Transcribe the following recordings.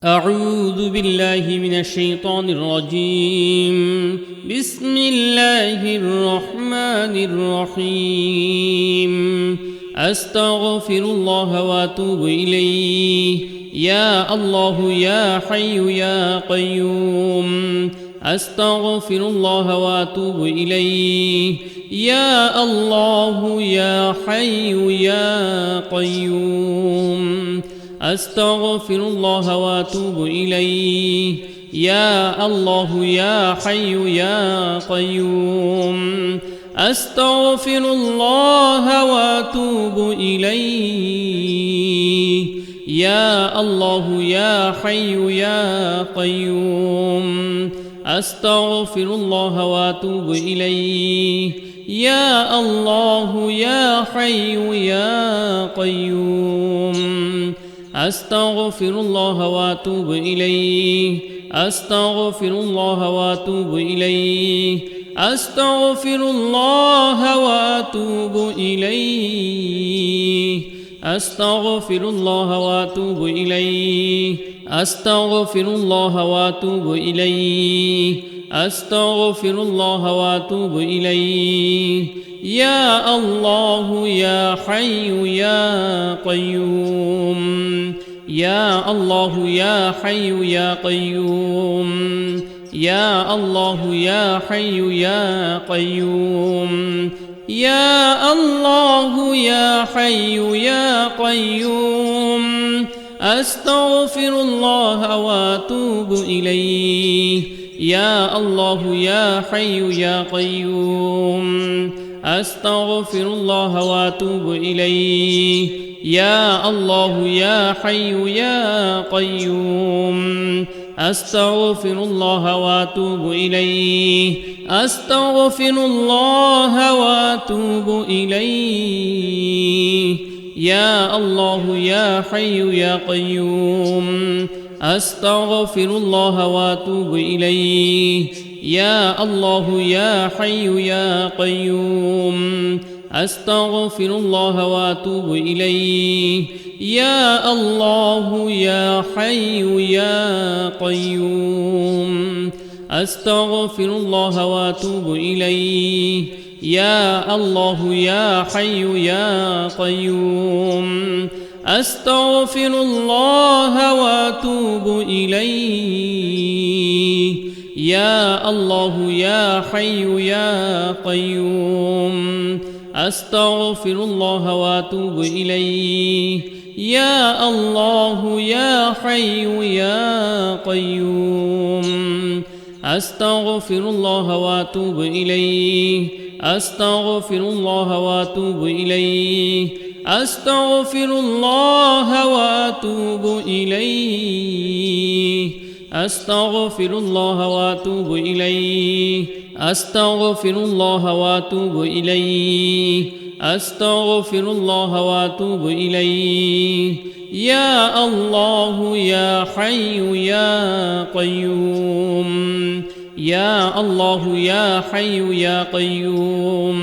أعوذ بالله من الشيطان الرجيم. بسم الله الرحمن الرحيم. أستغفر الله وأتوب إليه. يا الله يا حي يا قيوم. أستغفر الله وأتوب إليه. يا الله يا حي يا قيوم. أستغفر الله وأتوب إليه. يا الله يا حي يا قيوم. أستغفر الله وأتوب إليه. يا الله يا حي يا قيوم. أستغفر الله وأتوب إليه. يا الله يا حي يا قيوم. أستغفر الله وأتوب إليه. أستغفر الله وأتوب إليه. أستغفر الله وأتوب إليه. أستغفر الله وأتوب إليه. أستغفر الله وأتوب إليه. أستغفر الله وأتوب إليه. يا الله يا حي يا قيوم. يا الله يا حي يا قيوم. يا الله يا حي يا قيوم. يا الله يا حي يا قيوم. أستغفر الله وأتوب إليه. يا الله يا حي يا قيوم. أستغفر الله وأتوب إليه. يا الله يا حي يا قيوم. أستغفر الله وأتوب إليه. أستغفر الله وأتوب إليه. يا الله يا حي يا قيوم. أستغفر الله وأتوب إليه. يا الله يا حي يا قيوم. أستغفر الله وأتوب إليه. يا الله يا حي يا قيوم. أستغفر الله وأتوب إليه. يا الله يا حي يا قيوم. أستغفر الله وأتوب إليه. يا الله يا حي يا قيوم. أستغفر الله وأتوب إليه. يا الله يا حي يا قيوم. أستغفر الله وأتوب إليه. أستغفر الله وأتوب إليه. أستغفر الله وأتوب إليه. أستغفر الله وأتوب إليه. أستغفر الله وأتوب إليه. أستغفر الله وأتوب إليه. يا الله يا حي يا قيوم. يا الله يا حي يا قيوم.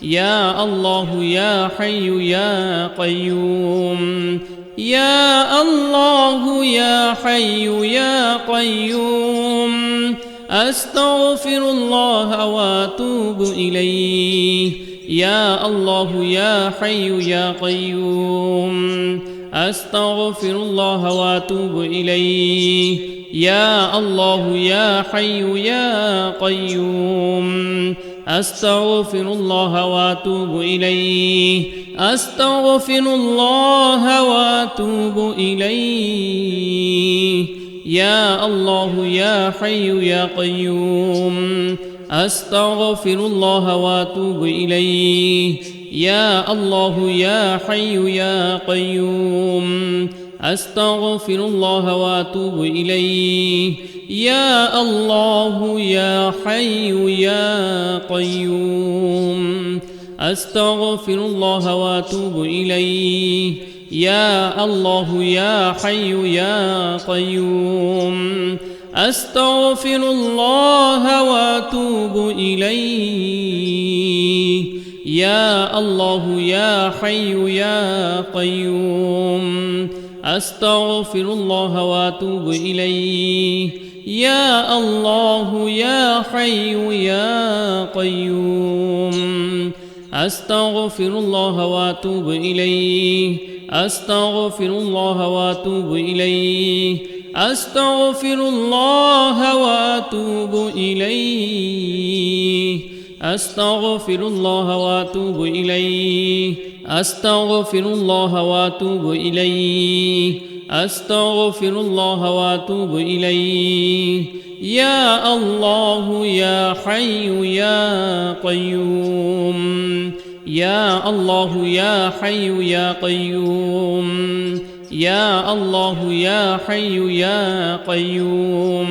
يا الله يا حي يا قيوم. يا الله يا حي يا قيوم. أستغفر الله وأتوب إليه. يا الله يا حي يا قيوم. أستغفر الله وأتوب إليه. يا الله يا حي يا قيوم. أستغفر الله وأتوب إليه. أستغفر الله وأتوب إليه. يا الله يا حي يا قيوم. أستغفر الله وأتوب إليه. يا الله يا حي يا قيوم. أستغفر الله وأتوب إليه. يا الله يا حي يا قيوم. أستغفر الله وأتوب إليه. يا الله يا حي يا قيوم. أستغفر الله وأتوب إليه. يا الله يا حي يا قيوم. أستغفر الله وأتوب إليه يا الله يا حي يا قيوم أستغفر الله وأتوب إليه أستغفر الله وأتوب إليه أستغفر الله وأتوب إليه أستغفر الله وأتوب إليه أستغفر الله وأتوب إليه أستغفر الله وأتوب إليه يا الله يا حي يا قيوم يا الله يا حي يا قيوم يا الله يا حي يا قيوم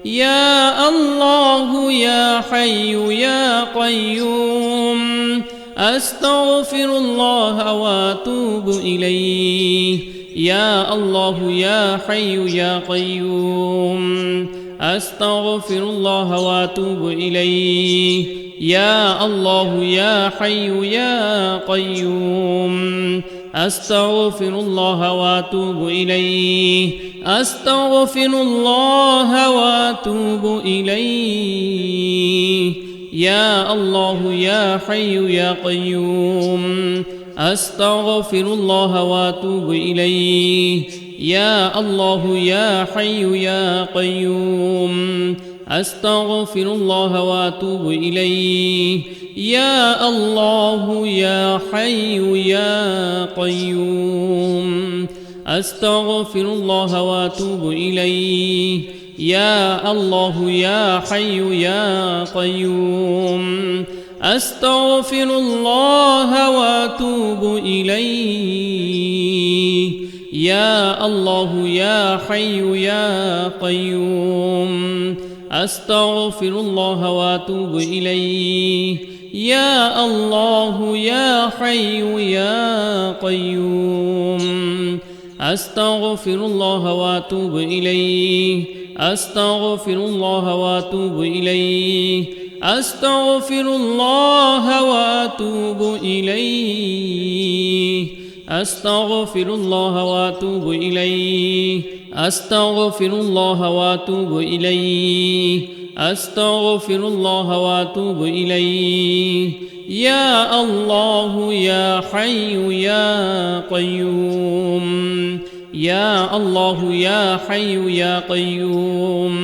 يا الله يا حي يا قيوم أستغفر الله وأتوب إليه يا الله يا حي يا قيوم أستغفر الله وأتوب إليه يا الله يا حي يا قيوم أستغفر الله وأتوب إليه أستغفر الله وأتوب إليه يا الله يا حي يا قيوم أستغفر الله وأتوب إليه يا الله يا حي يا قيوم أستغفر الله وأتوب إليه يا الله يا حي يا قيوم أستغفر الله وأتوب إليه يا الله يا حي يا قيوم أستغفر الله وأتوب إليه يا الله يا حي يا قيوم أستغفر الله وأتوب إليه يا الله يا حي يا قيوم أستغفر الله وأتوب إليه أستغفر الله وأتوب إليه أستغفر الله وأتوب إليه أستغفر الله وأتوب إليه أستغفر الله وأتوب إليه أستغفر الله وأتوب إليه يا الله يا حي يا قيوم يا الله يا حي يا قيوم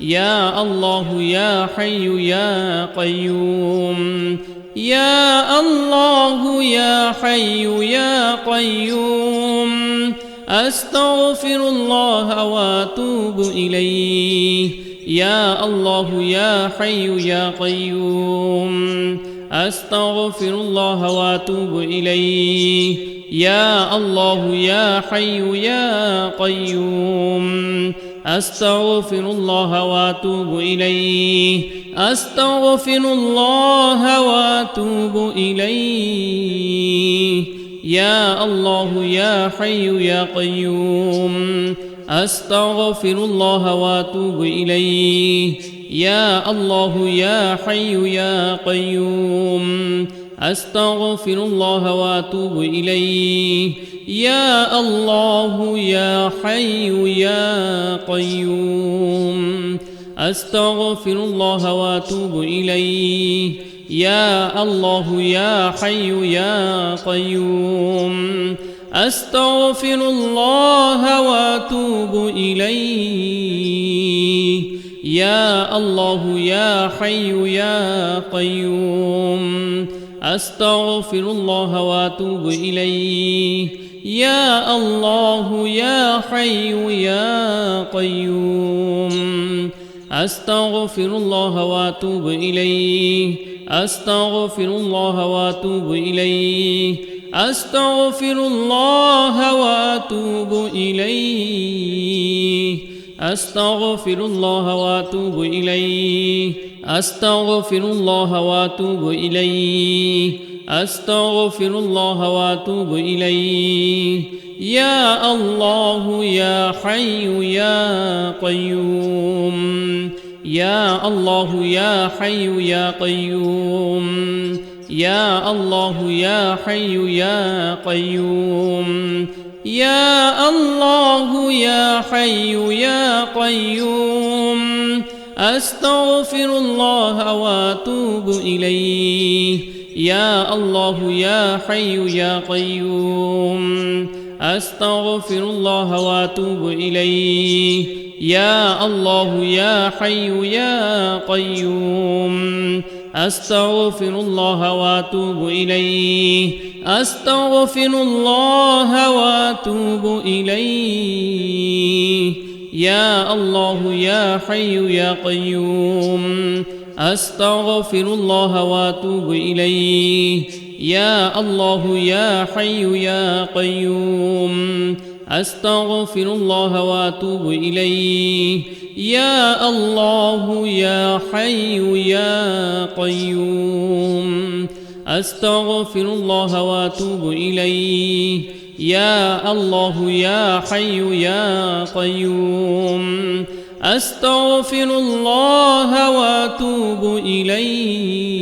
يا الله يا حي يا قيوم يا الله يا حي يا قيوم أستغفر الله وأتوب إليه يا الله يا حي يا قيوم أستغفر الله وأتوب إليه يا الله يا حي يا قيوم أستغفر الله وأتوب إليه أستغفر الله وأتوب إليه يا الله يا حي يا قيوم أستغفر الله وأتوب إليه يا الله يا حي يا قيوم أستغفر الله وأتوب إليه يا الله يا حي يا قيوم أستغفر الله وأتوب إليه يا الله يا حي يا قيوم أستغفر الله وأتوب إليه يا الله يا حي يا قيوم أستغفر الله وأتوب إليه يا الله يا حي يا قيوم أستغفر الله وأتوب إليه أستغفر الله وأتوب إليه أستغفر الله وأتوب إليه أستغفر الله وأتوب إليه أستغفر الله وأتوب إليه أستغفر الله وأتوب إليه يا الله يا حي يا قيوم يا الله يا حي يا قيوم يا الله يا حي يا قيوم يا الله يا حي يا قيوم أستغفر الله وأتوب إليه يا الله يا حي يا قيوم أستغفر الله وأتوب إليه يا الله يا حي يا قيوم أستغفر الله وأتوب إليه أستغفر الله وأتوب إليه يا الله يا حي يا قيوم أستغفر الله وأتوب إليه يا الله يا حي يا قيوم أستغفر الله وأتوب إليه يا الله يا حي يا قيوم أستغفر الله وأتوب إليه يا الله يا حي يا قيوم أستغفر الله وأتوب إليه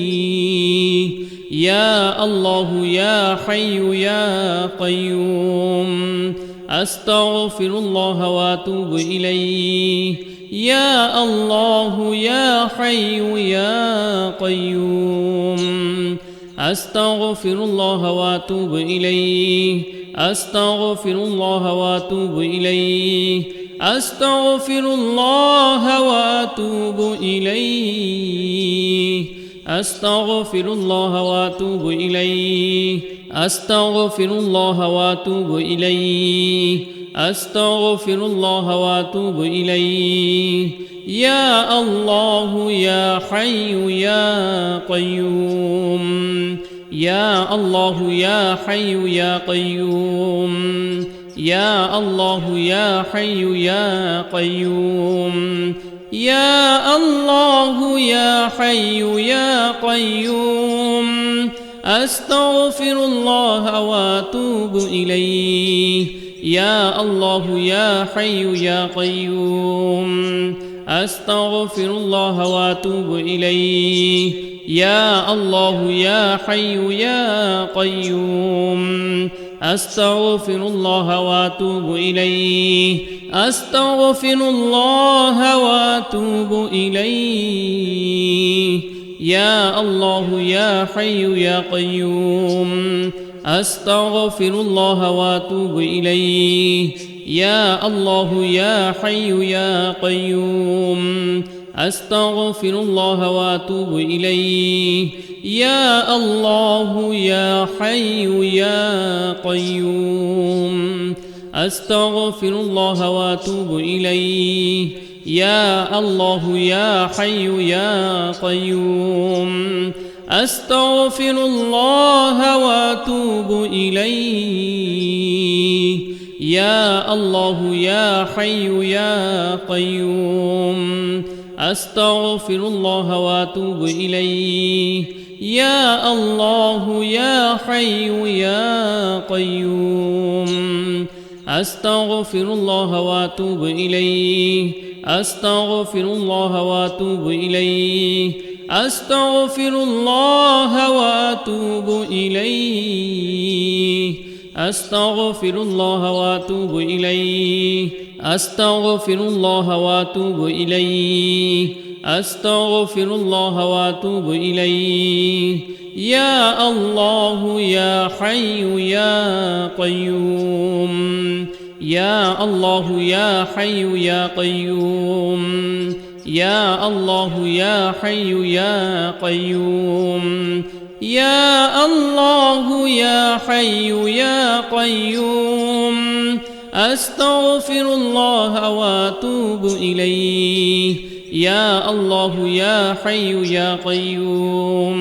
يا الله يا حي يا قيوم أستغفر الله وأتوب إليه يا الله يا حي يا قيوم أستغفر الله وأتوب إليه أستغفر الله وأتوب إليه أستغفر الله وأتوب إليه أستغفر الله وأتوب إليه أستغفر الله وأتوب إليه أستغفر الله وأتوب إليه يا الله يا حي يا قيوم يا الله يا حي يا قيوم يا الله يا حي يا قيوم يا الله يا حي يا قيوم أستغفر الله وأتوب إليه يا الله يا حي يا قيوم أستغفر الله وأتوب إليه يا الله يا حي يا قيوم أستغفر الله وأتوب إليه أستغفر الله وأتوب إليه يا الله يا حي يا قيوم أستغفر الله وأتوب إليه يا الله يا حي يا قيوم أستغفر الله وأتوب إليه يا الله يا حي يا قيوم أستغفر الله وأتوب إليه يا الله يا حي يا قيوم أستغفر الله وأتوب إليه يا الله يا حي يا قيوم أستغفر الله وأتوب إليه يا الله يا حي يا قيوم أستغفر الله وأتوب إليه أستغفر الله وأتوب إليه أستغفر الله وأتوب إليه أستغفر الله وأتوب إليه أستغفر الله وأتوب إليه أستغفر الله وأتوب إليه يا الله يا حي يا قيوم يا الله يا حي يا قيوم يا الله يا حي يا قيوم يا الله يا حي يا قيوم أستغفر الله وأتوب إليه يا الله يا حي يا قيوم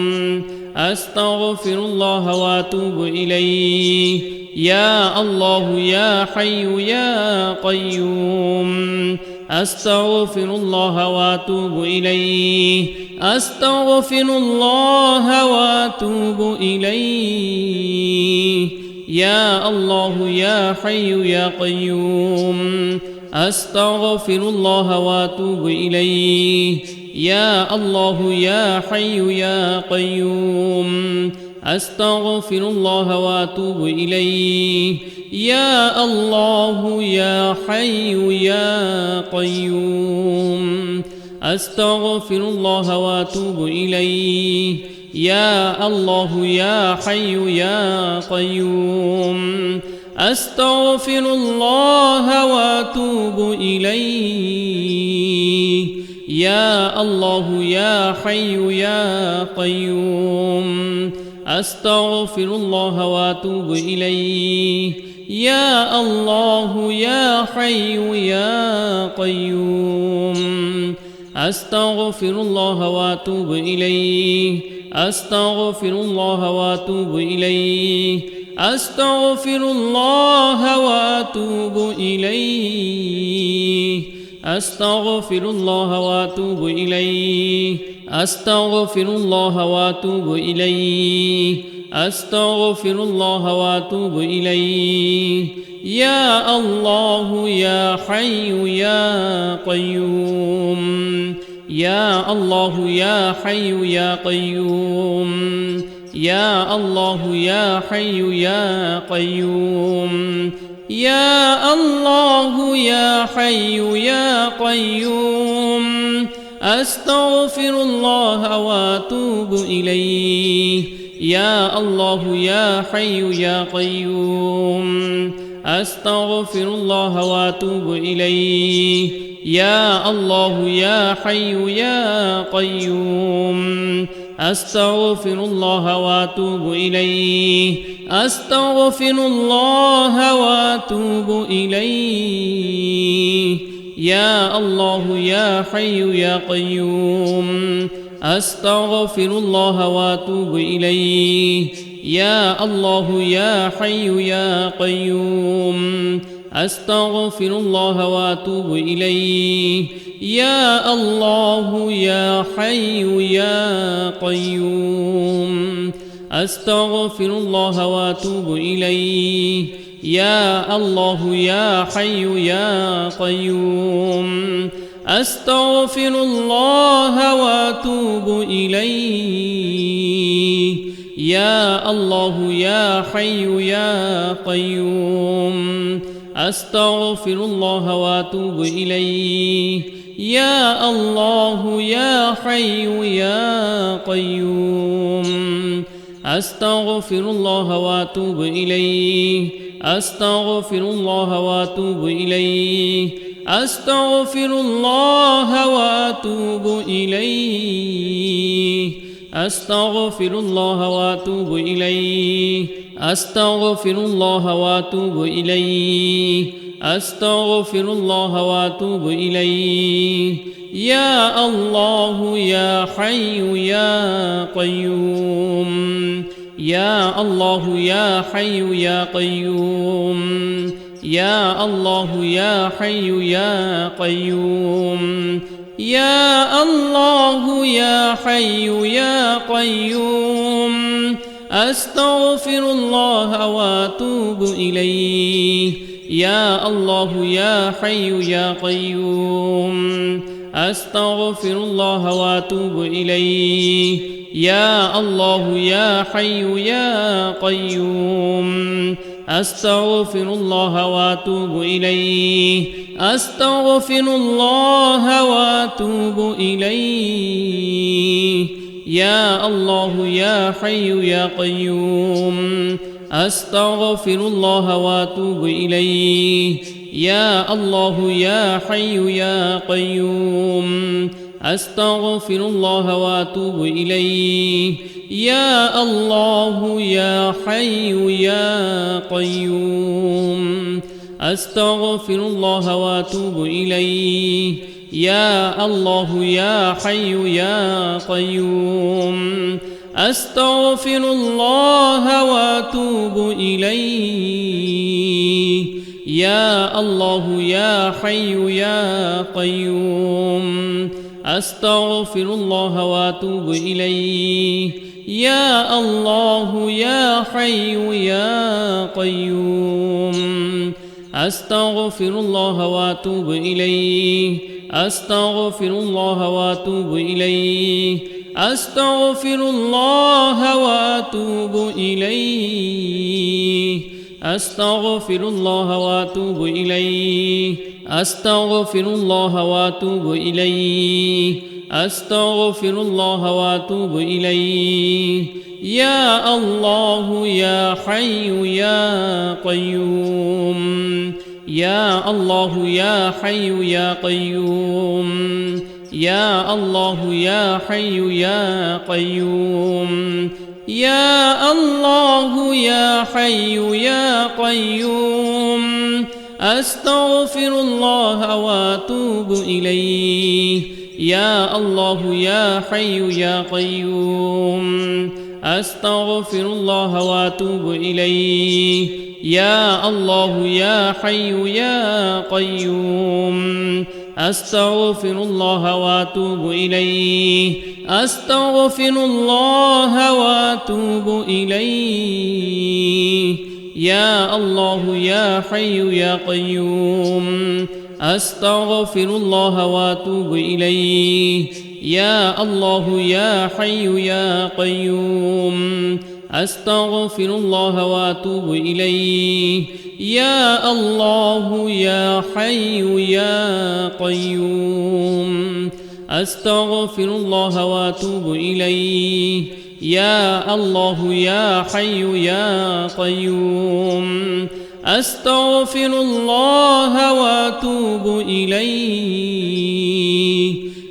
أستغفر الله وأتوب إليه يا الله يا حي يا قيوم أستغفر الله وأتوب إليه أستغفر الله وأتوب إليه يا الله يا حي يا قيوم أستغفر الله وأتوب إليه يا الله يا حي يا قيوم أستغفر الله وأتوب إليه. يا الله يا حي يا قيوم أستغفر الله وأتوب إليه. يا الله يا حي يا قيوم أستغفر الله وأتوب إليه. يا الله يا حي يا قيوم أستغفر الله وأتوب إليه. يا الله يا حي يا قيوم أستغفر الله وأتوب إليه. أستغفر الله وأتوب إليه. أستغفر الله وأتوب إليه. أستغفر الله وأتوب إليه. أستغفر الله وأتوب إليه. أستغفر الله وأتوب إليه. يا الله يا حي يا قيوم يا الله يا حي يا قيوم يا الله يا حي يا قيوم يا الله يا حي يا قيوم أستغفر الله وأتوب إليه. يا الله يا حي يا قيوم أستغفر الله وأتوب إليه. يا الله يا حي يا قيوم أستغفر الله وأتوب إليه. أستغفر الله وأتوب إليه. يا الله يا حي يا قيوم أستغفر الله وأتوب إليه. يا الله يا حي يا قيوم أستغفر الله وأتوب إليه. يا الله يا حي يا قيوم أستغفر الله وأتوب إليه. يا الله يا حي يا قيوم أستغفر الله وأتوب إليه. يا الله يا حي يا قيوم أستغفر الله وأتوب إليه. يا الله يا حي يا قيوم أستغفر الله وأتوب إليه. أستغفر الله وأتوب إليه. أستغفر الله وأتوب إليه. أستغفر الله وأتوب إليه. أستغفر الله وأتوب إليه. أستغفر الله وأتوب إليه. يا الله يا حي يا قيوم يا الله يا حي يا قيوم يا الله يا حي يا قيوم يا الله يا حي يا قيوم أستغفر الله وأتوب إليه. يا الله يا حي يا قيوم أستغفر الله وأتوب إليه. يا الله يا حي يا قيوم أستغفر الله وأتوب إليه. أستغفر الله وأتوب إليه. يا الله يا حي يا قيوم أستغفر الله وأتوب إليه. يا الله يا حي يا قيوم أستغفر الله وأتوب إليه. يا الله يا حي يا قيوم أستغفر الله وأتوب إليه. يا الله يا حي يا قيوم أستغفر الله وأتوب إليه. يا الله يا حي يا قيوم أستغفر الله وأتوب إليه. يا الله يا حي يا قيوم أستغفر الله وأتوب إليه. أستغفر الله وأتوب إليه. أستغفر الله وأتوب إليه أستغفر الله وأتوب إليه أستغفر الله وأتوب إليه أستغفر الله وأتوب إليه يا الله يا حي يا قيوم يا الله يا حي يا قيوم يا الله يا حي يا قيوم يا الله يا حي يا قيوم أستغفر الله وأتوب إليه يا الله يا حي يا قيوم أستغفر الله وأتوب إليه يا الله يا حي يا قيوم أستغفر الله وأتوب إليه أستغفر الله وأتوب إليه يا الله يا حي يا قيوم أستغفر الله وأتوب إليه يا الله يا حي يا قيوم أستغفر الله وأتوب إليه يا الله يا حي يا قيوم أستغفر الله وأتوب إليه يا الله يا حي يا قيوم أستغفر الله وأتوب إليه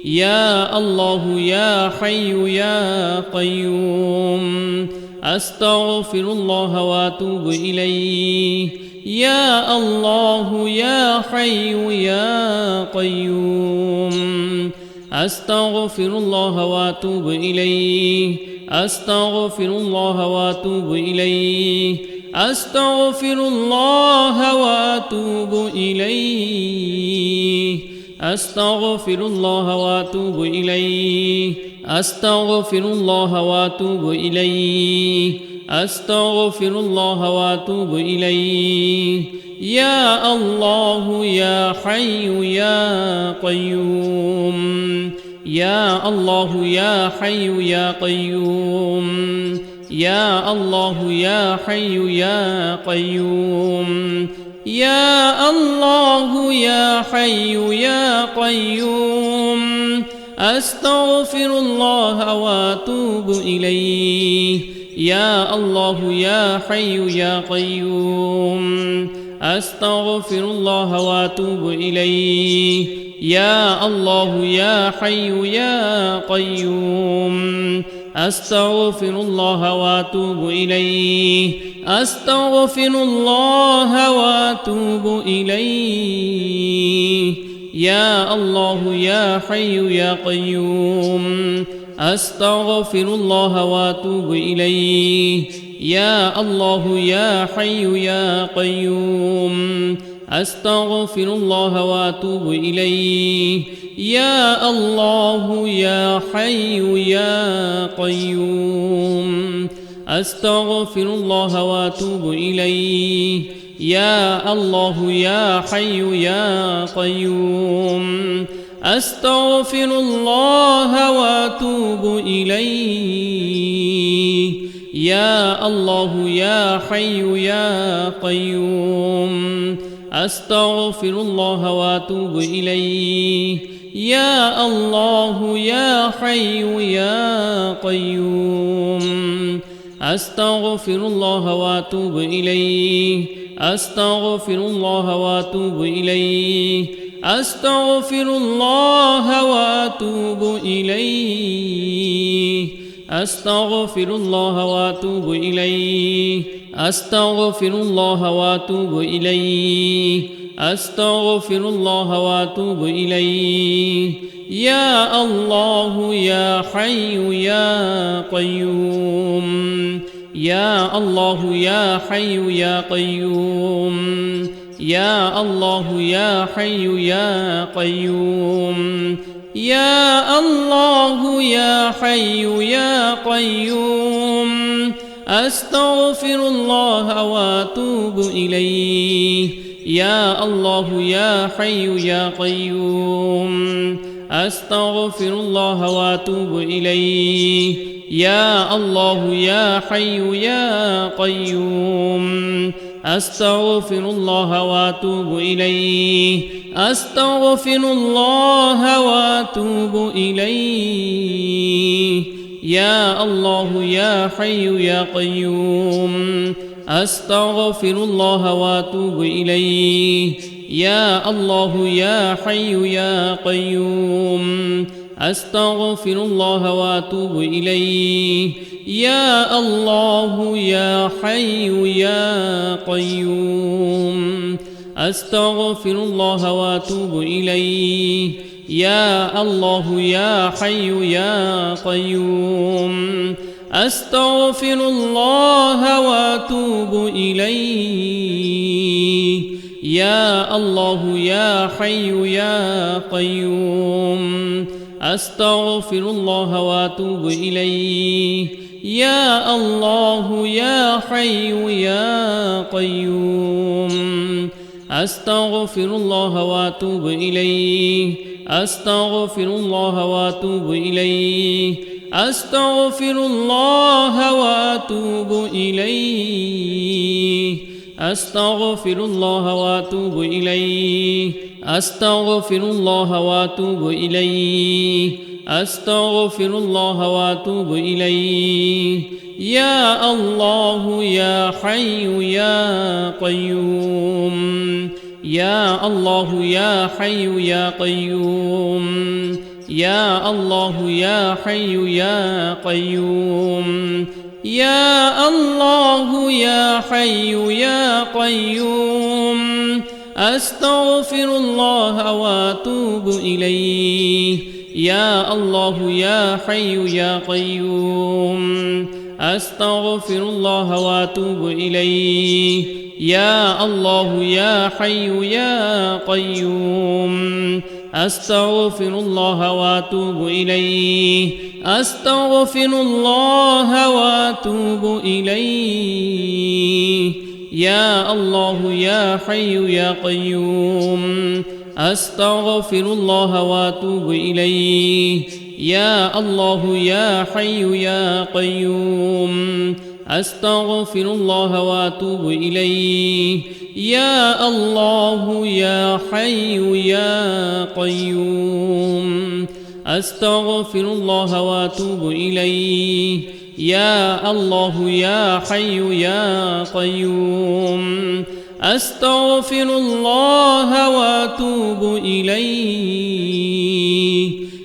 يا الله يا حي يا قيوم أستغفر الله وأتوب إليه يا الله يا حي يا قيوم أستغفر الله وأتوب إليه أستغفر الله وأتوب إليه أستغفر الله وأتوب إليه أستغفر الله وأتوب إليه أستغفر الله وأتوب إليه أستغفر الله وأتوب إليه يا الله يا حي يا قيوم يا الله يا حي يا قيوم يا الله يا حي يا قيوم يا الله يا حي يا قيوم أستغفر الله وأتوب إليه يا الله يا حي يا قيوم أستغفر الله وأتوب إليه يا الله يا حي يا قيوم أستغفر الله وأتوب إليه أستغفر الله وأتوب إليه يا الله يا حي يا قيوم أستغفر الله وأتوب إليه يا الله يا حي يا قيوم أستغفر الله وأتوب إليه يا الله يا حي يا قيوم أستغفر الله وأتوب إليه يا الله يا حي يا قيوم أستغفر الله وأتوب إليه يا الله يا حي يا قيوم أستغفر الله وأتوب إليه يا الله يا حي يا قيوم أستغفر الله وأتوب إليه أستغفر الله وأتوب إليه أستغفر الله وأتوب إليه أستغفر الله وأتوب إليه أستغفر الله وأتوب إليه أستغفر الله وأتوب إليه يا الله يا حي يا قيوم يا الله يا حي يا قيوم يا الله يا حي يا قيوم يا الله يا حي يا قيوم أستغفر الله وأتوب إليه يا الله يا حي يا قيوم أستغفر الله وأتوب إليه يا الله يا حي يا قيوم أستغفر الله وأتوب إليه أستغفر الله وأتوب إليه يا الله يا حي يا قيوم أستغفر الله وأتوب إليه يا الله يا حي يا قيوم أستغفر الله وأتوب إليه يا الله يا حي يا قيوم أستغفر الله وأتوب إليه يا الله يا حي يا قيوم أستغفر الله وأتوب إليه يا الله يا حي يا قيوم أستغفر الله وأتوب إليه يا الله يا حي يا قيوم أستغفر الله وأتوب إليه أستغفر الله وأتوب إليه أستغفر الله وأتوب إليه أستغفر الله وأتوب إليه أستغفر الله وأتوب إليه أستغفر الله وأتوب إليه يا الله يا حي يا قيوم يا الله يا حي يا قيوم يا الله يا حي يا قيوم يا الله يا حي يا قيوم أستغفر الله وأتوب إليه يا الله يا حي يا قيوم أستغفر الله وأتوب إليه يا الله يا حي يا قيوم أستغفر الله وأتوب إليه أستغفر الله وأتوب إليه يا الله يا حي يا قيوم أستغفر الله وأتوب إليه يا الله يا حي يا قيوم أستغفر الله وأتوب إليه يا الله يا حي يا قيوم أستغفر الله وأتوب إليه يا الله يا حي يا قيوم أستغفر الله وأتوب إليه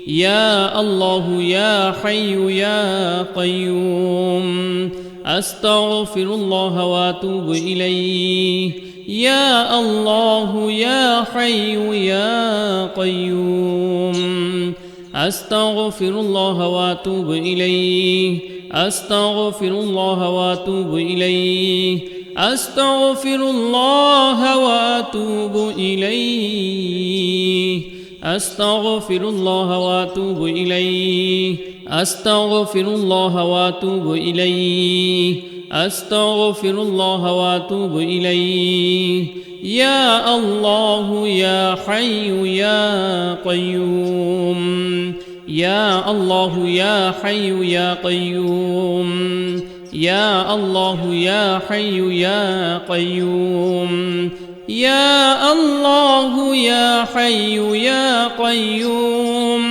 يا الله يا حي يا قيوم أستغفر الله وأتوب إليه يا الله يا حي يا قيوم أستغفر الله وأتوب إليه أستغفر الله وأتوب إليه أستغفر الله وأتوب إليه أستغفر الله وأتوب إليه أستغفر الله وأتوب إليه أستغفر الله وأتوب إليه يا الله يا حي يا قيوم يا الله يا حي يا قيوم يا الله يا حي يا قيوم يا الله يا حي يا قيوم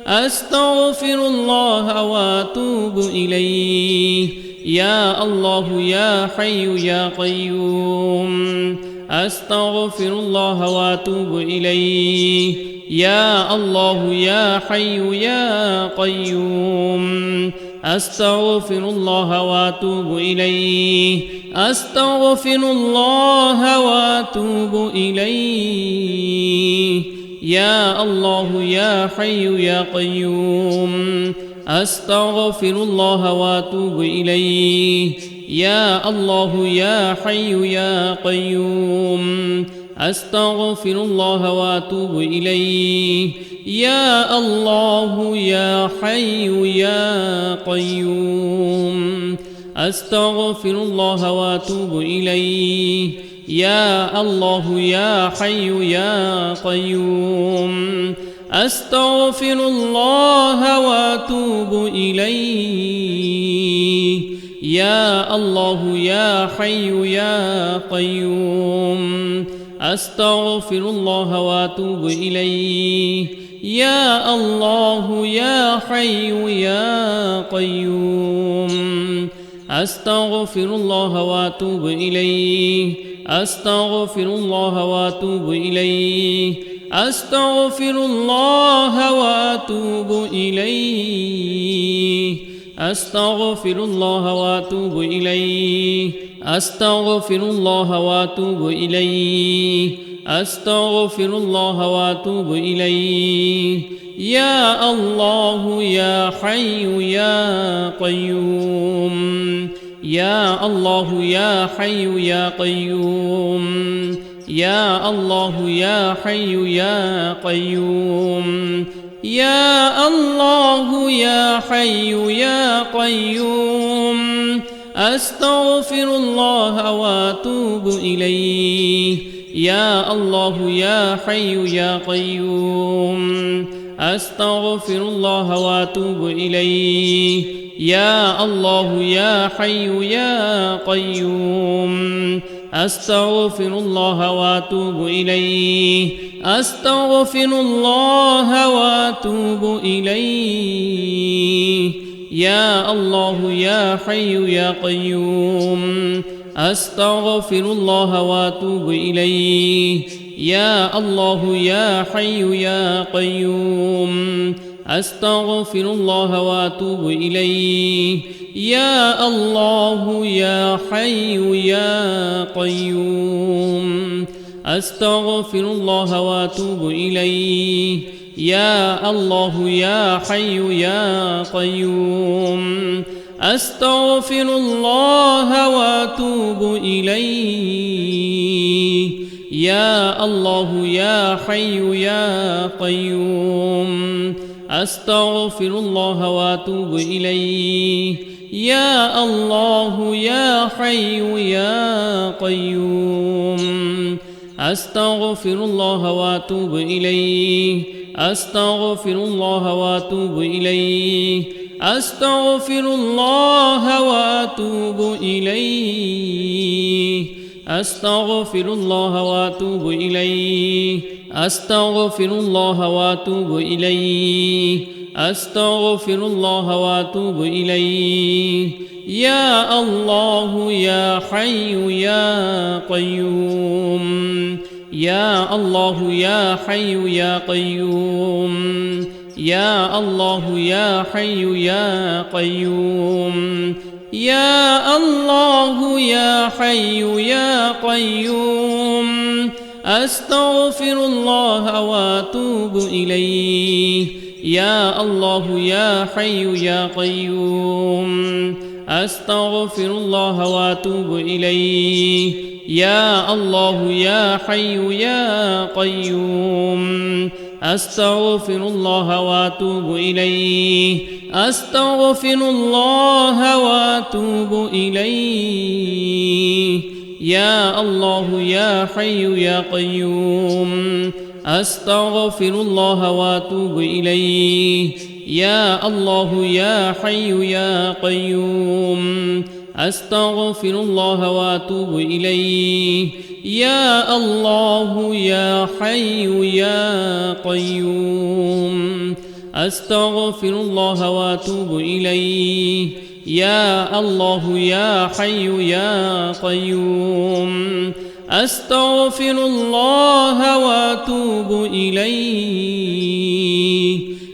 أستغفر الله وأتوب إليه يا الله يا حي يا قيوم أستغفر الله وأتوب إليه يا الله يا حي يا قيوم أستغفر الله وأتوب إليه أستغفر الله وأتوب إليه يا الله يا حي يا قيوم أستغفر الله وأتوب إليه يا الله يا حي يا قيوم أستغفر الله وأتوب إليه يا الله يا حي يا قيوم أستغفر الله وأتوب إليه يا الله يا حي يا قيوم أستغفر الله وأتوب إليه يا الله يا حي يا قيوم أستغفر الله وأتوب إليه يا الله يا حي يا قيوم أستغفر الله وأتوب إليه أستغفر الله وأتوب إليه أستغفر الله وأتوب إليه أستغفر الله وأتوب إليه أستغفر الله وأتوب إليه أستغفر الله وأتوب إليه يا الله يا حي يا قيوم يا الله يا حي يا قيوم يا الله يا حي يا قيوم يا الله يا حي يا قيوم أستغفر الله وأتوب إليه يا الله يا حي يا قيوم أستغفر الله وأتوب إليه يا الله يا حي يا قيوم أستغفر الله وأتوب إليه أستغفر الله وأتوب إليه يا الله يا حي يا قيوم أستغفر الله وأتوب إليه يا الله يا حي يا قيوم أستغفر الله وأتوب إليه يا الله يا حي يا قيوم أستغفر الله وأتوب إليه يا الله يا حي يا قيوم أستغفر الله وأتوب إليه يا الله يا حي يا قيوم أستغفر الله وأتوب إليه يا الله يا حي يا قيوم أستغفر الله وأتوب إليه أستغفر الله وأتوب إليه أستغفر الله وأتوب إليه أستغفر الله وأتوب إليه أستغفر الله وأتوب إليه أستغفر الله وأتوب إليه يا الله يا حي يا قيوم يا الله يا حي يا قيوم يا الله يا حي يا قيوم يا الله يا حي يا قيوم أستغفر الله وأتوب إليه يا الله يا حي يا قيوم أستغفر الله وأتوب إليه يا الله يا حي يا قيوم أستغفر الله وأتوب إليه أستغفر الله وأتوب إليه يا الله يا حي يا قيوم أستغفر الله وأتوب إليه يا الله يا حي يا قيوم أستغفر الله وأتوب إليه يا الله يا حي يا قيوم أستغفر الله وأتوب إليه يا الله يا حي يا قيوم أستغفر الله وأتوب إليه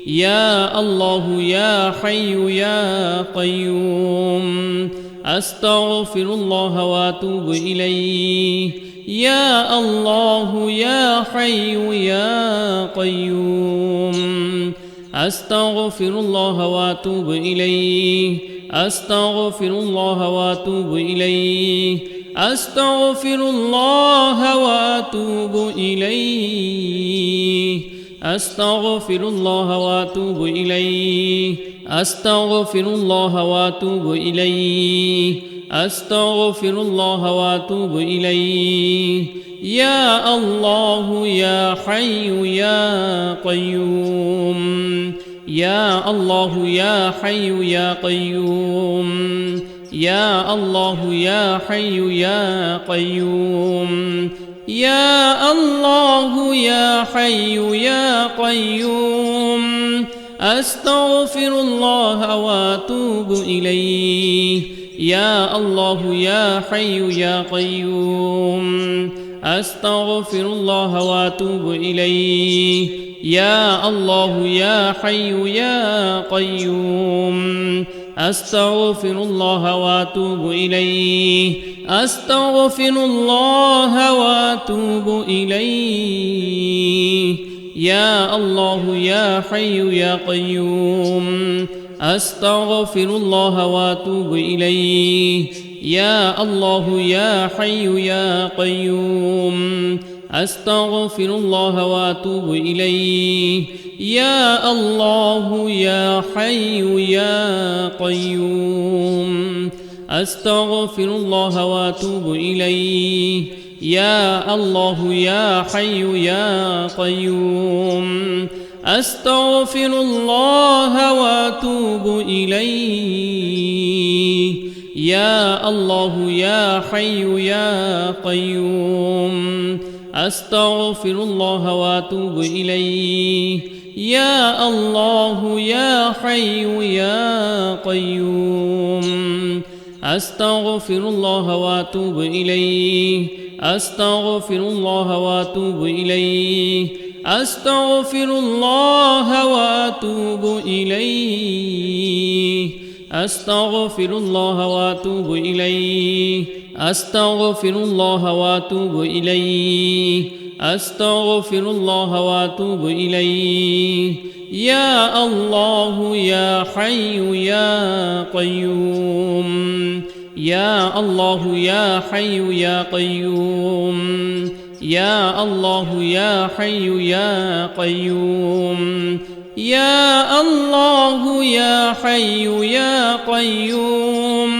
يا الله يا حي يا قيوم أستغفر الله وأتوب إليه يا الله يا حي يا قيوم أستغفر الله وأتوب إليه أستغفر الله وأتوب إليه أستغفر الله وأتوب إليه أستغفر الله وأتوب إليه أستغفر الله وأتوب إليه أستغفر الله وأتوب إليه يا الله يا حي يا قيوم يا الله يا حي يا قيوم يا الله يا حي يا قيوم يا الله يا حي يا قيوم أستغفر الله وأتوب إليه يا الله يا حي يا قيوم أستغفر الله وأتوب إليه يا الله يا حي يا قيوم أستغفر الله وأتوب إليه أستغفر الله وأتوب إليه يا الله يا حي يا قيوم أستغفر الله وأتوب إليه يا الله يا حي يا قيوم أستغفر الله وأتوب إليه يا الله يا حي يا قيوم أستغفر الله وأتوب إليه يا الله يا حي يا قيوم أستغفر الله وأتوب إليه يا الله يا حي يا قيوم أستغفر الله وأتوب إليه يا الله يا حي يا قيوم أستغفر الله وأتوب إليه أستغفر الله وأتوب إليه أستغفر الله وأتوب إليه أستغفر الله وأتوب إليه أستغفر الله وأتوب إليه أستغفر الله وأتوب إليه يا الله يا حي يا قيوم يا الله يا حي يا قيوم يا الله يا حي يا قيوم يا الله يا حي يا قيوم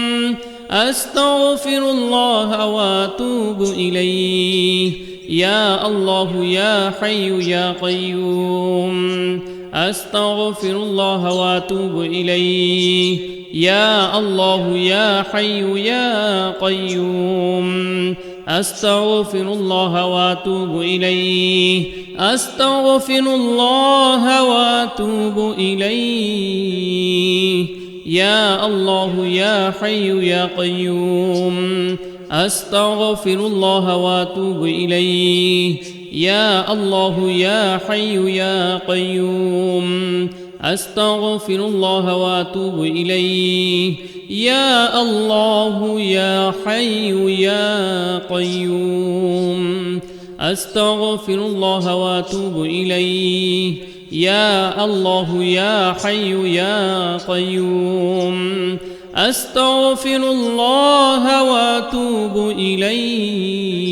أستغفر الله وأتوب إليه يا الله يا حي يا قيوم أستغفر الله وأتوب إليه يا الله يا حي يا قيوم أستغفر الله وأتوب إليه أستغفر الله وأتوب إليه يا الله يا حي يا قيوم أستغفر الله وأتوب إليه يا الله يا حي يا قيوم أستغفر الله وأتوب إليه يا الله يا حي يا قيوم أستغفر الله وأتوب إليه يا الله يا حي يا قيوم أستغفر الله وأتوب إليه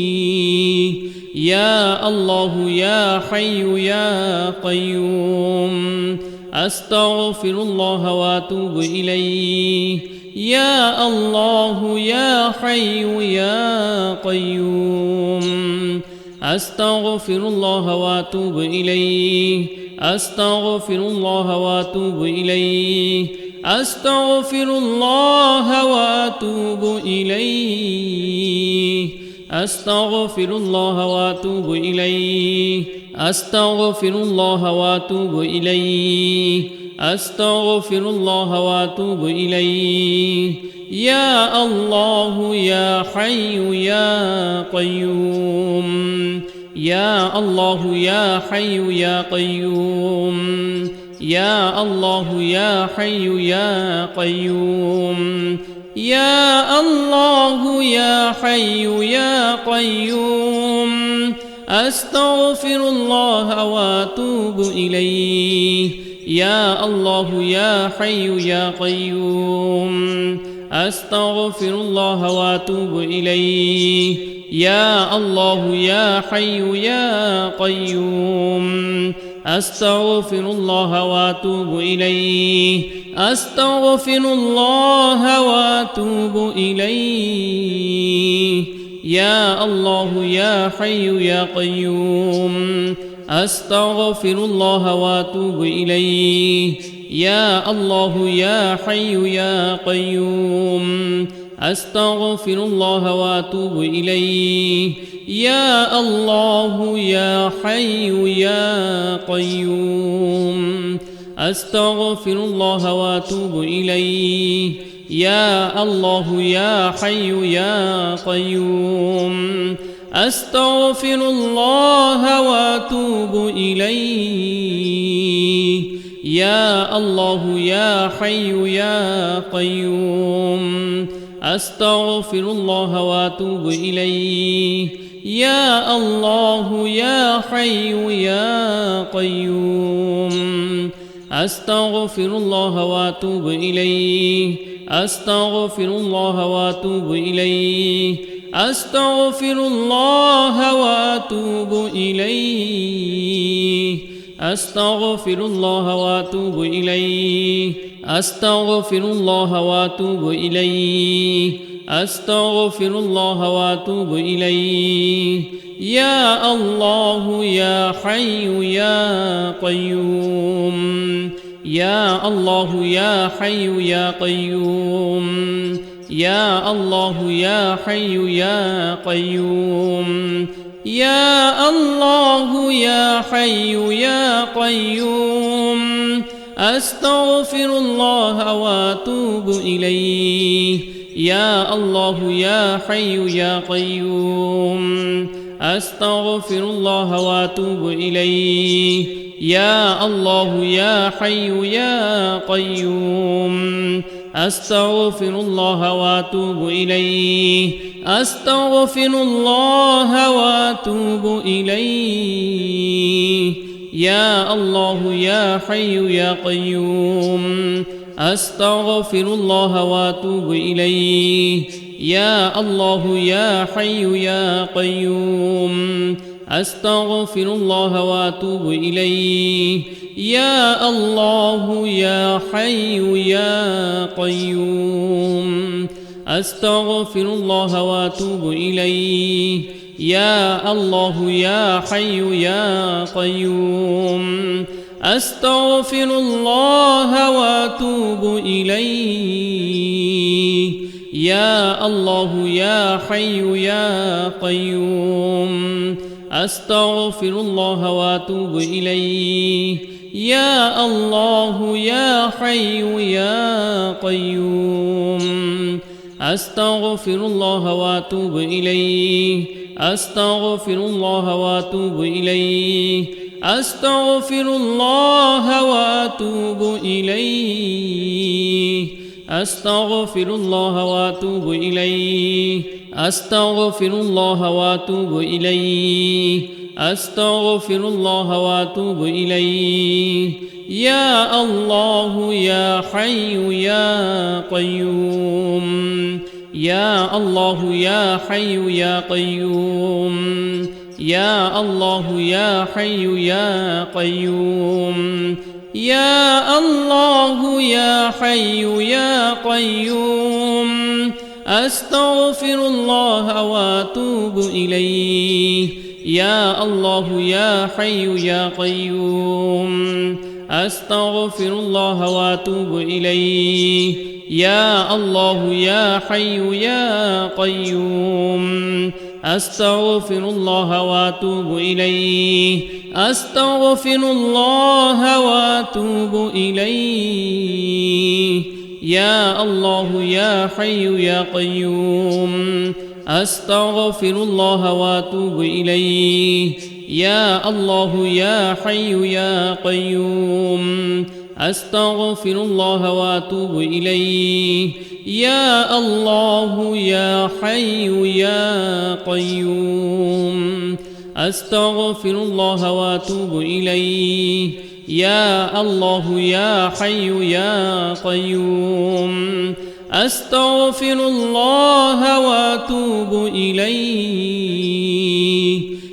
يا الله يا حي يا قيوم أستغفر الله وأتوب إليه يا الله يا حي يا قيوم أستغفر الله وأتوب إليه أستغفر الله وأتوب إليه أستغفر الله وأتوب إليه أستغفر الله وأتوب إليه أستغفر الله وأتوب إليه أستغفر الله وأتوب إليه يا الله يا حي يا قيوم يا الله يا حي يا قيوم يا الله يا حي يا قيوم يا الله يا حي يا قيوم أستغفر الله وأتوب إليه يا الله يا حي يا قيوم أستغفر الله وأتوب إليه يا الله يا حي يا قيوم أستغفر الله وأتوب إليه أستغفر الله وأتوب إليه يا الله يا حي يا قيوم أستغفر الله وأتوب إليه يا الله يا حي يا قيوم أستغفر الله وأتوب إليه يا الله يا حي يا قيوم أستغفر الله وأتوب إليه يا الله يا حي يا قيوم أستغفر الله وأتوب إليه يا الله يا حي يا قيوم أستغفر الله وأتوب إليه يا الله يا حي يا قيوم أستغفر الله وأتوب إليه أستغفر الله وأتوب إليه أستغفر الله وأتوب إليه أستغفر الله وأتوب إليه أستغفر الله وأتوب إليه أستغفر الله وأتوب إليه يا الله يا حي يا قيوم يا الله يا حي يا قيوم يا الله يا حي يا قيوم يا الله يا حي يا قيوم أستغفر الله وأتوب إليه يا الله يا حي يا قيوم أستغفر الله وأتوب إليه يا الله يا حي يا قيوم أستغفر الله وأتوب إليه أستغفر الله وأتوب إليه يا الله يا حي يا قيوم أستغفر الله وأتوب إليه يا الله يا حي يا قيوم أستغفر الله وأتوب إليه يا الله يا حي يا قيوم أستغفر الله وأتوب إليه يا الله يا حي يا قيوم أستغفر الله وأتوب إليه يا الله يا حي يا قيوم أستغفر الله وأتوب إليه يا الله يا حي يا قيوم أستغفر الله وأتوب إليه أستغفر الله وأتوب إليه أستغفر الله وأتوب إليه أستغفر الله وأتوب إليه أستغفر الله وأتوب إليه أستغفر الله وأتوب إليه يا الله يا حي يا قيوم يا الله يا حي يا قيوم يا الله يا حي يا قيوم يا الله يا حي يا قيوم أستغفر الله وأتوب إليه يا الله يا حي يا قيوم أستغفر الله وأتوب إليه يا الله يا حي يا قيوم أستغفر الله وأتوب إليه أستغفر الله وأتوب إليه يا الله يا حي يا قيوم أستغفر الله وأتوب إليه يا الله يا حي يا قيوم أستغفر الله وأتوب إليه يا الله يا حي يا قيوم أستغفر الله وأتوب إليه يا الله يا حي يا قيوم أستغفر الله وأتوب إليه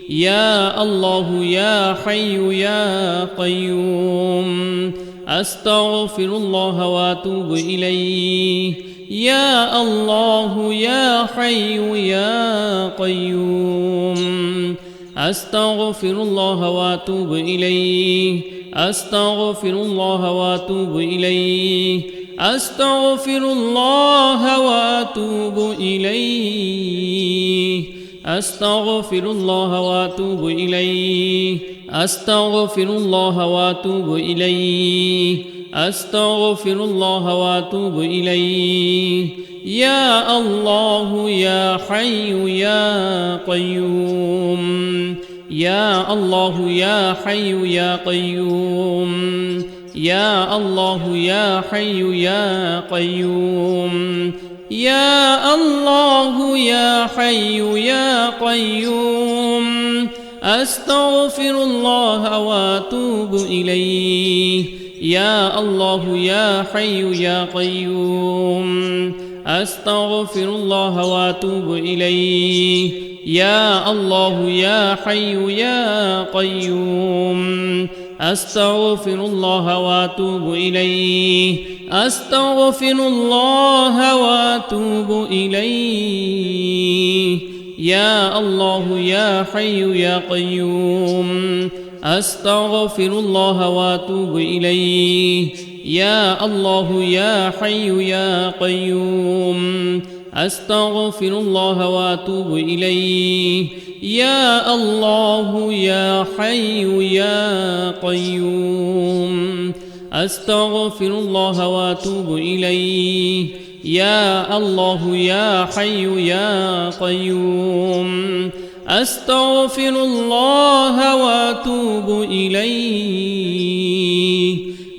يا الله يا حي يا قيوم أستغفر الله وأتوب إليه يا الله يا حي يا قيوم أستغفر الله وأتوب إليه أستغفر الله وأتوب إليه أستغفر الله وأتوب إليه أستغفر الله وأتوب إليه أستغفر الله وأتوب إليه أستغفر الله وأتوب إليه يا الله يا حي يا قيوم يا الله يا حي يا قيوم يا الله يا حي يا قيوم يا الله يا حي يا قيوم أستغفر الله وأتوب إليه يا الله يا حي يا قيوم أستغفر الله وأتوب إليه يا الله يا حي يا قيوم أستغفر الله وأتوب إليه أستغفر الله وأتوب إليه يا الله يا حي يا قيوم أستغفر الله وأتوب إليه يا الله يا حي يا قيوم أستغفر الله وأتوب إليه يا الله يا حي يا قيوم أستغفر الله وأتوب إليه يا الله يا حي يا قيوم أستغفر الله وأتوب إليه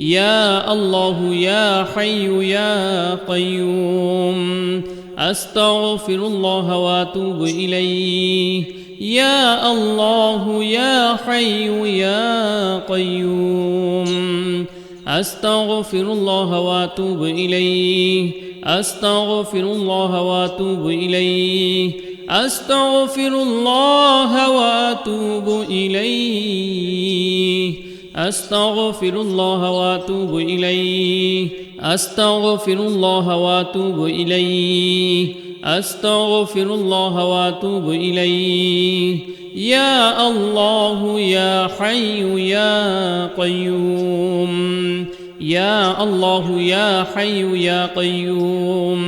يا الله يا حي يا قيوم أستغفر الله وأتوب إليه يا الله يا حي يا قيوم أستغفر الله وأتوب إليه أستغفر الله وأتوب إليه أستغفر الله وأتوب إليه أستغفر الله وأتوب إليه أستغفر الله وأتوب إليه أستغفر الله وأتوب إليه يا الله يا حي يا قيوم يا الله يا حي يا قيوم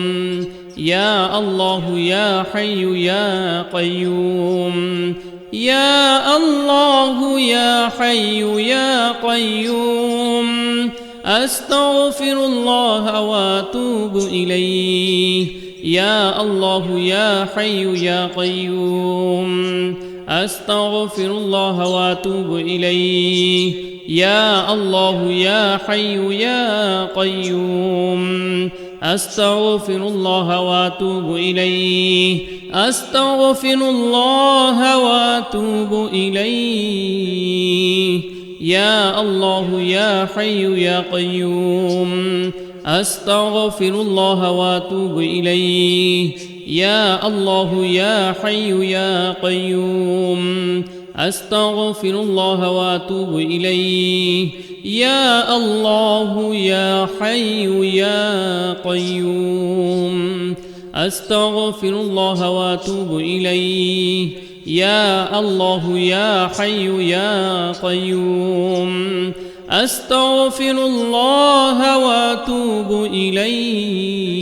يا الله يا حي يا قيوم يا الله يا حي يا قيوم أستغفر الله وأتوب إليه يا الله يا حي يا قيوم أستغفر الله وأتوب إليه يا الله يا حي يا قيوم أستغفر الله وأتوب إليه أستغفر الله وأتوب إليه يا الله يا حي يا قيوم أستغفر الله وأتوب إليه يا الله يا حي يا قيوم أستغفر الله وأتوب إليه يا الله يا حي يا قيوم أستغفر الله وأتوب إليه يا الله يا حي يا قيوم أستغفر الله وأتوب إليه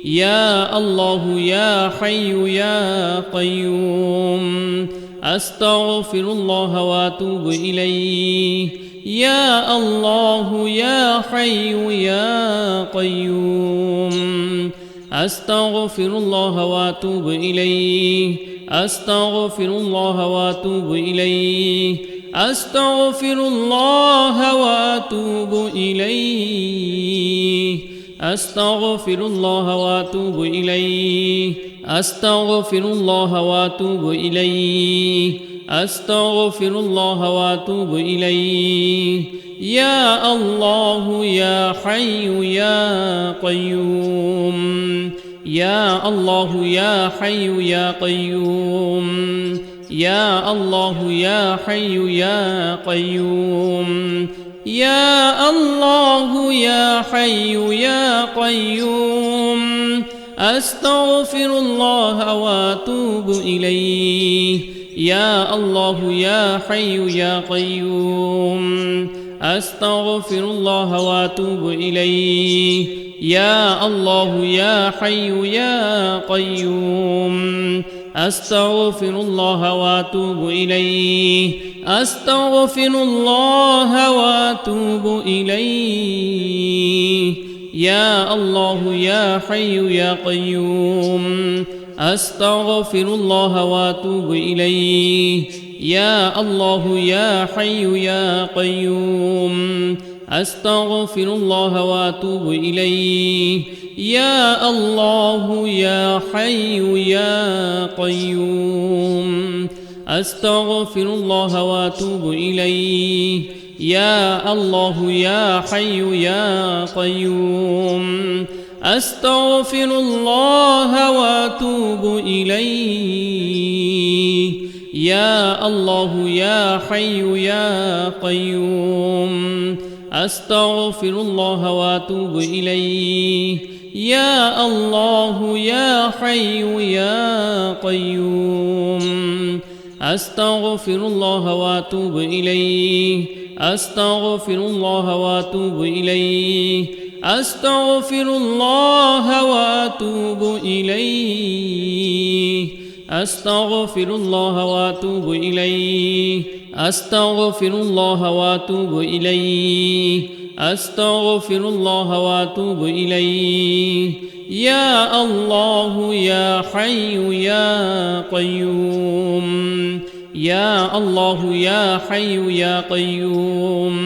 يا الله يا حي يا قيوم أستغفر الله وأتوب إليه يا الله يا حي يا قيوم أستغفر الله وأتوب إليه أستغفر الله وأتوب إليه أستغفر الله وأتوب إليه أستغفر الله وأتوب إليه أستغفر الله وأتوب إليه أستغفر الله وأتوب إليه يا الله يا حي يا قيوم يا الله يا حي يا قيوم يا الله يا حي يا قيوم يا الله يا حي يا قيوم أستغفر الله وأتوب إليه يا الله يا حي يا قيوم أستغفر الله وأتوب إليه يا الله يا حي يا قيوم أستغفر الله وأتوب إليه أستغفر الله وأتوب إليه يا الله يا حي يا قيوم أستغفر الله وأتوب إليه يا الله يا حي يا قيوم أستغفر الله وأتوب إليه يا الله يا حي يا قيوم أستغفر الله وأتوب إليه يا الله يا حي يا قيوم أستغفر الله وأتوب إليه يا الله يا حي يا قيوم أستغفر الله وأتوب إليه يا الله يا حي يا قيوم أستغفر الله وأتوب إليه أستغفر الله وأتوب إليه أستغفر الله وأتوب إليه أستغفر الله وأتوب إليه أستغفر الله وأتوب إليه أستغفر الله وأتوب إليه يا الله يا حي يا قيوم يا الله يا حي يا قيوم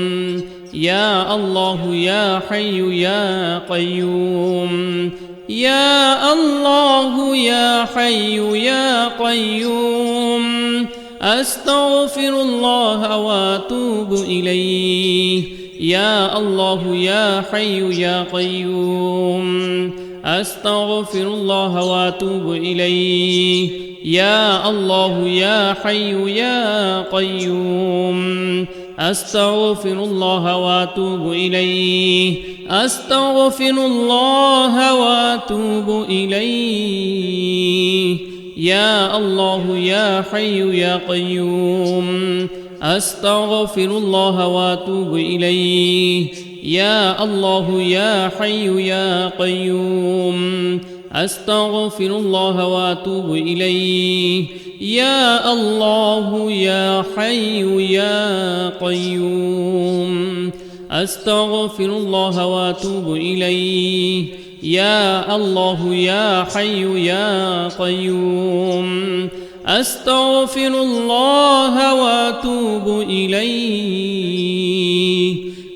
يا الله يا حي يا قيوم يا الله يا حي يا قيوم أستغفر الله وأتوب إليه يا الله يا حي يا قيوم أستغفر الله وأتوب إليه يا الله يا حي يا قيوم أستغفر الله وأتوب إليه أستغفر الله وأتوب إليه يا الله يا حي يا قيوم أستغفر الله وأتوب إليه يا الله يا حي يا قيوم أستغفر الله وأتوب إليه يا الله يا حي يا قيوم أستغفر الله وأتوب إليه يا الله يا حي يا قيوم أستغفر الله وأتوب إليه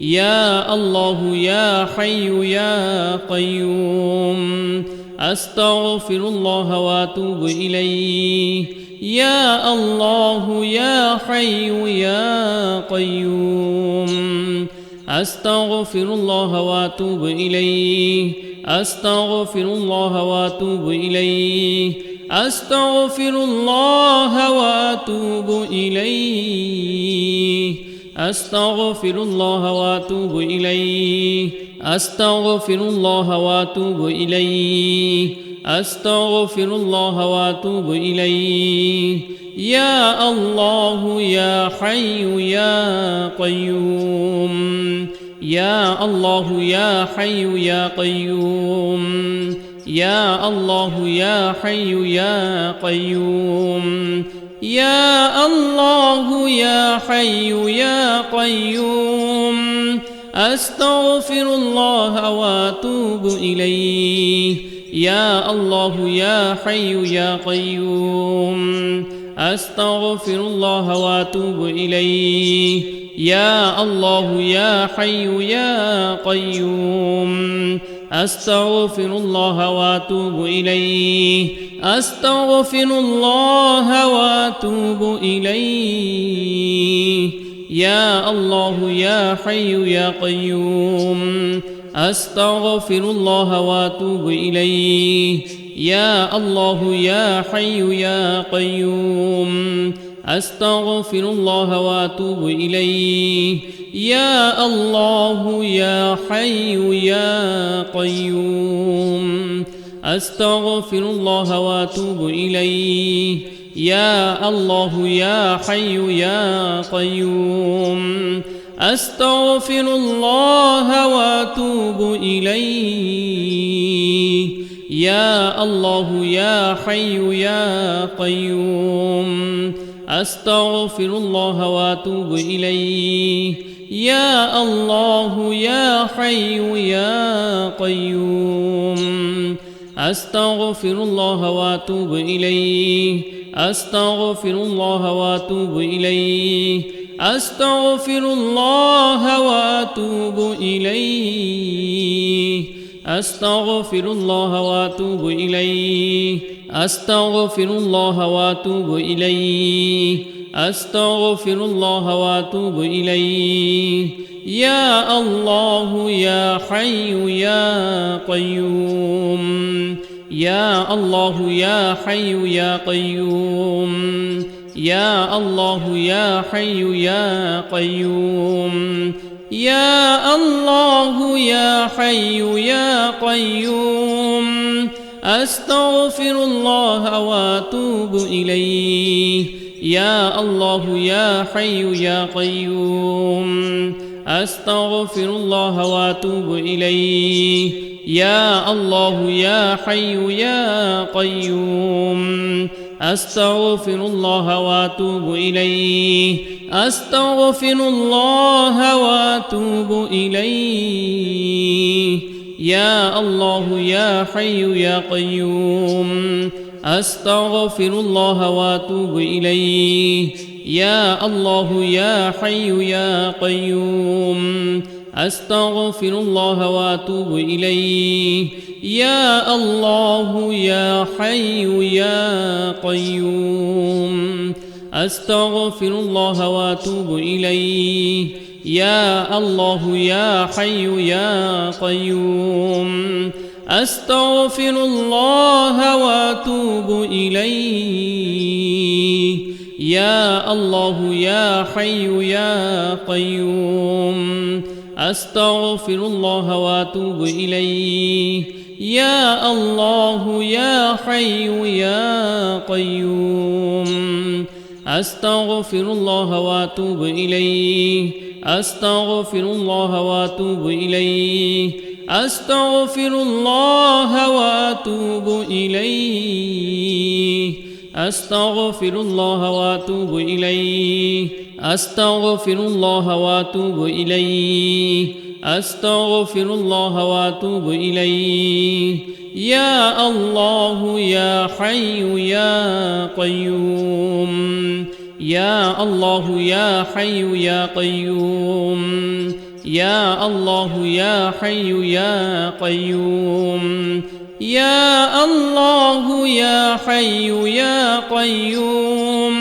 يا الله يا حي يا قيوم أستغفر الله وأتوب إليه يا الله يا حي يا قيوم أستغفر الله وأتوب إليه أستغفر الله وأتوب إليه أستغفر الله وأتوب إليه أستغفر الله وأتوب إليه أستغفر الله وأتوب إليه أستغفر الله وأتوب إليه يا الله يا حي يا قيوم يا الله يا حي يا قيوم يا الله يا حي يا قيوم يا الله يا حي يا قيوم أستغفر الله وأتوب إليه يا الله يا حي يا قيوم أستغفر الله وأتوب إليه يا الله يا حي يا قيوم أستغفر الله وأتوب إليه أستغفر الله وأتوب إليه يا الله يا حي يا قيوم أستغفر الله وأتوب إليه يا الله يا حي يا قيوم أستغفر الله وأتوب إليه. يا الله يا حي يا قيوم أستغفر الله وأتوب إليه. يا الله يا حي يا قيوم أستغفر الله وأتوب إليه. يا الله يا حي يا قيوم أستغفر الله وأتوب إليه. يا الله يا حي يا قيوم أستغفر الله وأتوب إليه. أستغفر الله وأتوب إليه. أستغفر الله وأتوب إليه. أستغفر الله وأتوب إليه. أستغفر الله وأتوب إليه. أستغفر الله وأتوب إليه. يا الله يا حي يا قيوم يا الله يا حي يا قيوم يا الله يا حي يا قيوم يا الله يا حي يا قيوم أستغفر الله وأتوب إليه. يا الله يا حي يا قيوم أستغفر الله وأتوب إليه. يا الله يا حي يا قيوم أستغفر الله وأتوب إليه. أستغفر الله وأتوب إليه. يا الله يا حي يا قيوم أستغفر الله وأتوب إليه. يا الله يا حي يا قيوم أستغفر الله وأتوب إليه. يا الله يا حي يا قيوم أستغفر الله وأتوب إليه. يا الله يا حي يا قيوم أستغفر الله وأتوب إليه. يا الله يا حي يا قيوم أستغفر الله وأتوب إليه. يا الله يا حي يا قيوم أستغفر الله وأتوب إليه. أستغفر الله وأتوب إليه. أستغفر الله وأتوب إليه. أستغفر الله وأتوب إليه. أستغفر الله وأتوب إليه. أستغفر الله وأتوب إليه. يا الله يا حي يا قيوم يا الله يا حي يا قيوم يا الله يا حي يا قيوم يا الله يا حي يا قيوم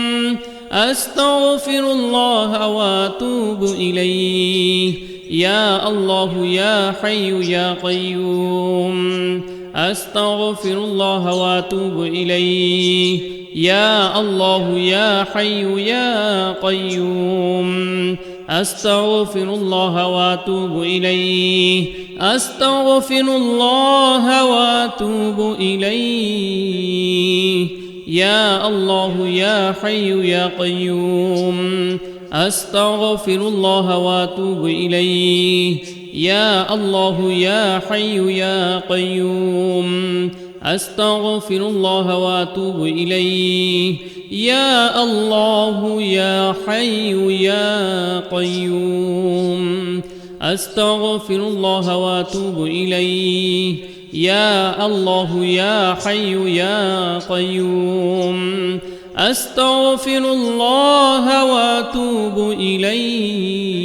أستغفر الله وأتوب إليه. يا الله يا حي يا قيوم أستغفر الله وأتوب إليه. يا الله يا حي يا قيوم أستغفر الله وأتوب إليه. أستغفر الله وأتوب إليه. يا الله يا حي يا قيوم أستغفر الله وأتوب إليه. يا الله يا حي يا قيوم أستغفر الله وأتوب إليه. يا الله يا حي يا قيوم أستغفر الله وأتوب إليه. يا الله يا حي يا قيوم أستغفر الله وأتوب إليه.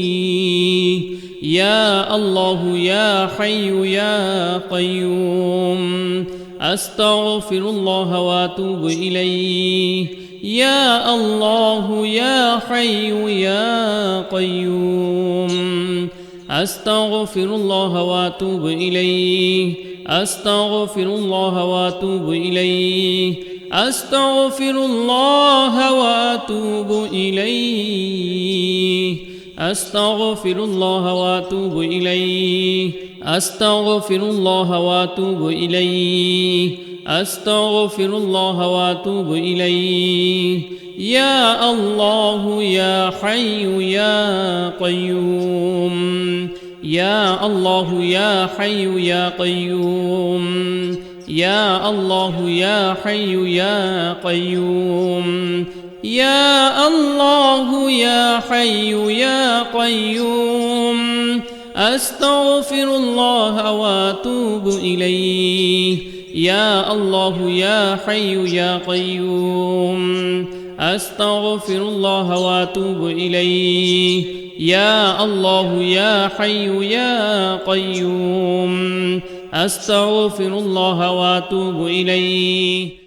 يا الله يا حي يا قيوم أستغفر الله وأتوب إليه. يا الله يا حي يا قيوم أستغفر الله وأتوب إليه. أستغفر الله وأتوب إليه. أستغفر الله وأتوب إليه أستغفر الله وأتوب إليه أستغفر الله وأتوب إليه أستغفر الله وأتوب إليه يا الله يا حي يا قيوم يا الله يا حي يا قيوم يا الله يا حي يا قيوم يا الله يا حي يا قيوم أستغفر الله وأتوب إليه يا الله يا حي يا قيوم أستغفر الله وأتوب إليه يا الله يا حي يا قيوم أستغفر الله وأتوب إليه